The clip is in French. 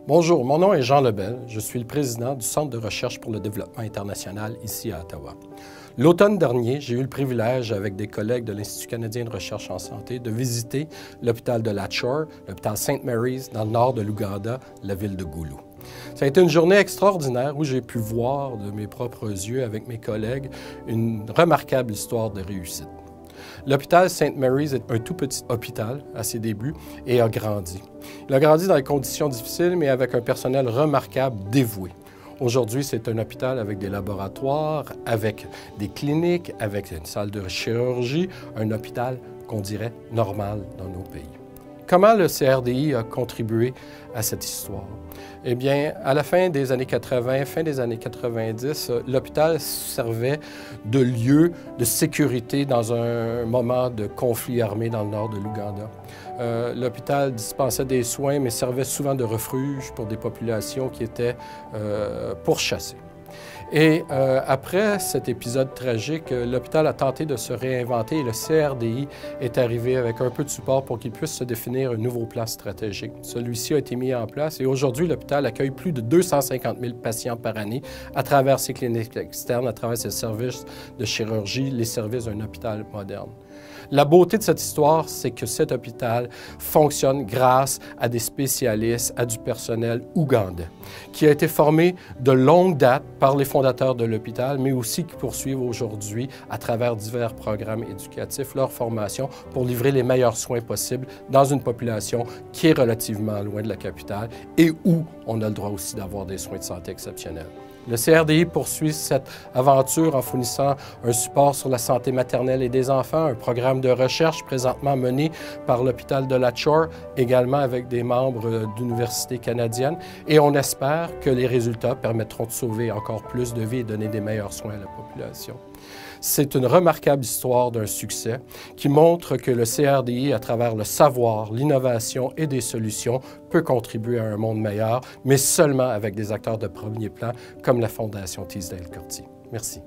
Bonjour, mon nom est Jean Lebel. Je suis le président du Centre de recherche pour le développement international ici à Ottawa. L'automne dernier, j'ai eu le privilège, avec des collègues de l'Institut canadien de recherche en santé, de visiter l'hôpital de Latchor, l'hôpital St. Mary's, dans le nord de l'Ouganda, la ville de Gulu. Ça a été une journée extraordinaire où j'ai pu voir de mes propres yeux, avec mes collègues, une remarquable histoire de réussite. L'hôpital St. Mary's est un tout petit hôpital à ses débuts et a grandi. Il a grandi dans des conditions difficiles, mais avec un personnel remarquable, dévoué. Aujourd'hui, c'est un hôpital avec des laboratoires, avec des cliniques, avec une salle de chirurgie, un hôpital qu'on dirait normal dans nos pays. Comment le CRDI a contribué à cette histoire? Eh bien, à la fin des années 80, fin des années 90, l'hôpital servait de lieu de sécurité dans un moment de conflit armé dans le nord de l'Ouganda. L'hôpital dispensait des soins, mais servait souvent de refuge pour des populations qui étaient pourchassées. Et après cet épisode tragique, l'hôpital a tenté de se réinventer et le CRDI est arrivé avec un peu de support pour qu'il puisse se définir un nouveau plan stratégique. Celui-ci a été mis en place et aujourd'hui, l'hôpital accueille plus de 250 000 patients par année à travers ses cliniques externes, à travers ses services de chirurgie, les services d'un hôpital moderne. La beauté de cette histoire, c'est que cet hôpital fonctionne grâce à des spécialistes, à du personnel ougandais, qui a été formé de longue date par les fondateurs de l'hôpital, mais aussi qui poursuivent aujourd'hui, à travers divers programmes éducatifs, leur formation pour livrer les meilleurs soins possibles dans une population qui est relativement loin de la capitale et où on a le droit aussi d'avoir des soins de santé exceptionnels. Le CRDI poursuit cette aventure en fournissant un support sur la santé maternelle et des enfants, un programme de recherche présentement mené par l'hôpital de Latchor, également avec des membres d'universités canadiennes, et on espère que les résultats permettront de sauver encore plus de vies et donner des meilleurs soins à la population. C'est une remarquable histoire d'un succès qui montre que le CRDI, à travers le savoir, l'innovation et des solutions, peut contribuer à un monde meilleur, mais seulement avec des acteurs de premier plan comme la Fondation Teasdale Courtier. Merci.